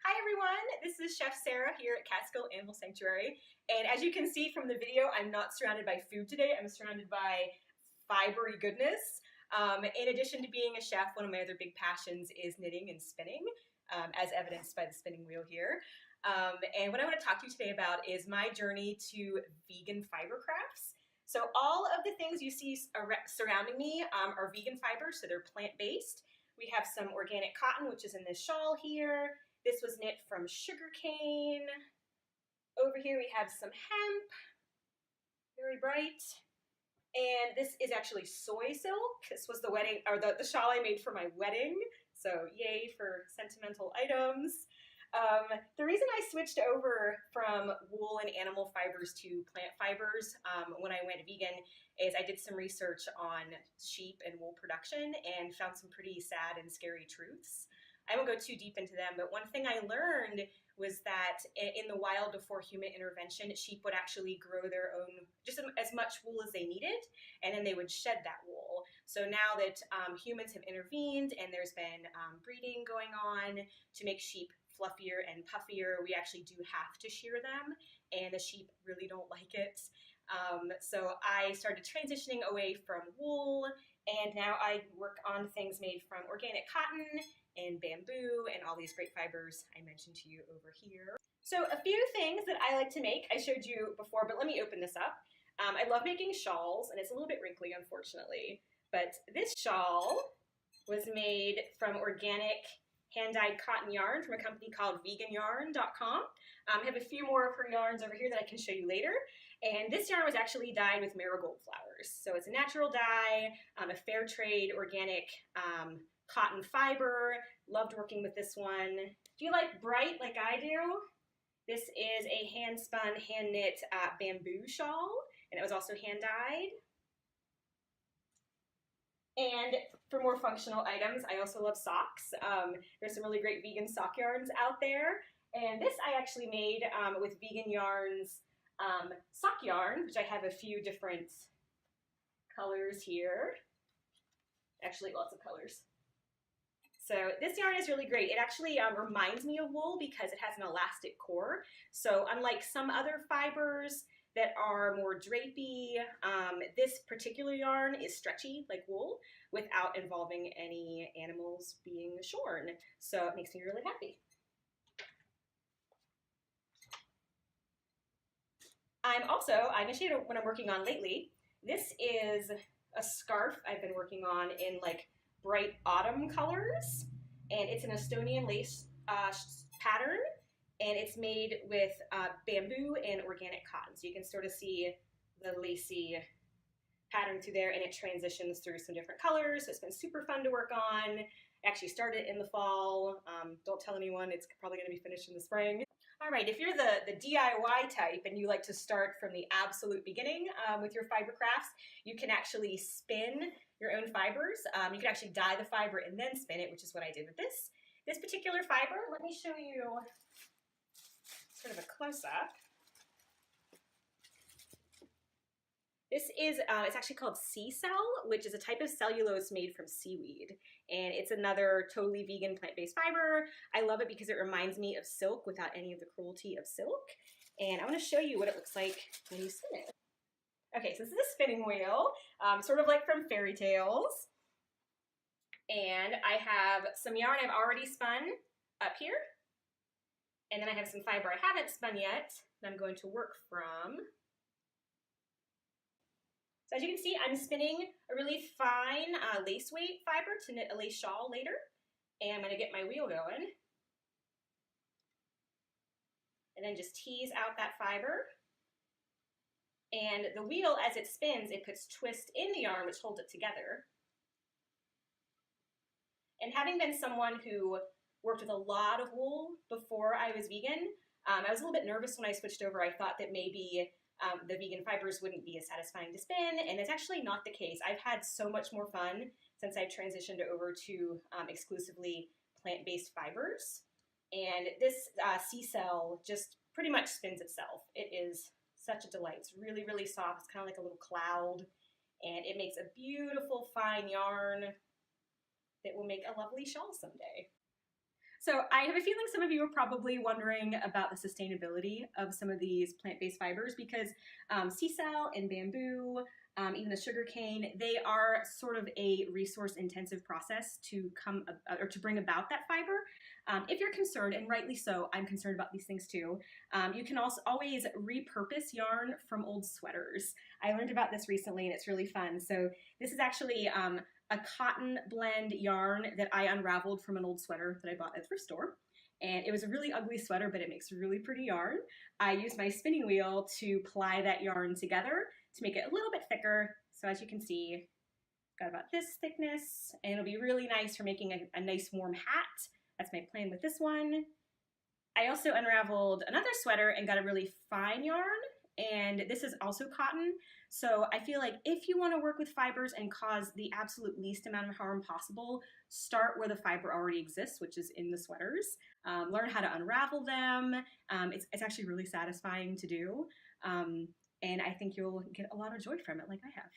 Hi everyone, this is Chef Sarah here at Catskill Animal Sanctuary, and as you can see from the video, I'm not surrounded by food today. I'm surrounded by fibery goodness. In addition to being a chef, one of my other big passions is knitting and spinning, as evidenced by the spinning wheel here. And what I want to talk to you today about is my journey to vegan fiber crafts. So all of the things you see surrounding me are vegan fibers, so they're plant-based. We have some organic cotton, which is in this shawl here. This was knit from sugarcane. Over here we have some hemp, very bright. And this is actually soy silk. This was the wedding, or the shawl I made for my wedding. So yay for sentimental items. The reason I switched over from wool and animal fibers to plant fibers when I went vegan is I did some research on sheep and wool production and found some pretty sad and scary truths. I won't go too deep into them, but one thing I learned was that in the wild before human intervention, sheep would actually grow their own, just as much wool as they needed, and then they would shed that wool. So now that humans have intervened and there's been breeding going on to make sheep fluffier and puffier, we actually do have to shear them, and the sheep really don't like it. So I started transitioning away from wool, and now I work on things made from organic cotton and bamboo and all these great fibers I mentioned to you over here. So a few things that I like to make, I showed you before, but let me open this up. I love making shawls, and it's a little bit wrinkly, unfortunately, but this shawl was made from organic hand-dyed cotton yarn from a company called veganyarn.com. I have a few more of her yarns over here that I can show you later. And this yarn was actually dyed with marigold flowers. So it's a natural dye, a fair trade, organic cotton fiber. Loved working with this one. Do you like bright like I do? This is a hand-spun, hand-knit bamboo shawl, and it was also hand-dyed. And for more functional items, I also love socks. There's some really great vegan sock yarns out there. And this I actually made with Vegan Yarns sock yarn, which I have a few different colors here. Actually, lots of colors. So this yarn is really great. It actually reminds me of wool because it has an elastic core. So unlike some other fibers that are more drapey, this particular yarn is stretchy like wool without involving any animals being shorn. So it makes me really happy. I'm gonna show you what I'm working on lately. This is a scarf I've been working on in like bright autumn colors, and it's an Estonian lace pattern, and it's made with bamboo and organic cotton. So you can sort of see the lacy pattern through there, and it transitions through some different colors. So it's been super fun to work on. I actually started in the fall. Don't tell anyone, it's probably gonna be finished in the spring. All right, if you're the DIY type and you like to start from the absolute beginning with your fiber crafts, you can actually spin your own fibers. You can actually dye the fiber and then spin it, which is what I did with this. This particular fiber, let me show you sort of a close-up. This is, it's actually called sea cell, which is a type of cellulose made from seaweed. And it's another totally vegan plant-based fiber. I love it because it reminds me of silk without any of the cruelty of silk. And I want to show you what it looks like when you spin it. Okay, so this is a spinning wheel, sort of like from fairy tales. And I have some yarn I've already spun up here. And then I have some fiber I haven't spun yet that I'm going to work from. So as you can see, I'm spinning a really fine lace weight fiber to knit a lace shawl later. And I'm going to get my wheel going. And then just tease out that fiber. And the wheel, as it spins, it puts twist in the yarn, which holds it together. And having been someone who worked with a lot of wool before I was vegan, I was a little bit nervous when I switched over. I thought that maybe the vegan fibers wouldn't be as satisfying to spin, and it's actually not the case. I've had so much more fun since I've transitioned over to exclusively plant-based fibers. And this sea cell just pretty much spins itself. It is such a delight. It's really, really soft. It's kind of like a little cloud, and it makes a beautiful fine yarn that will make a lovely shawl someday. So I have a feeling some of you are probably wondering about the sustainability of some of these plant-based fibers because sea sal and bamboo, even the sugarcane, they are sort of a resource-intensive process to come or to bring about that fiber. If you're concerned, and rightly so, I'm concerned about these things too. You can also always repurpose yarn from old sweaters. I learned about this recently, and it's really fun. So this is actually a cotton blend yarn that I unraveled from an old sweater that I bought at the thrift store. And it was a really ugly sweater, but it makes really pretty yarn. I used my spinning wheel to ply that yarn together to make it a little bit thicker. So as you can see, got about this thickness, and it'll be really nice for making a nice warm hat. That's my plan with this one. I also unraveled another sweater and got a really fine yarn, and this is also cotton. So I feel like if you want to work with fibers and cause the absolute least amount of harm possible, start where the fiber already exists, which is in the sweaters. Learn how to unravel them. It's actually really satisfying to do. And I think you'll get a lot of joy from it like I have.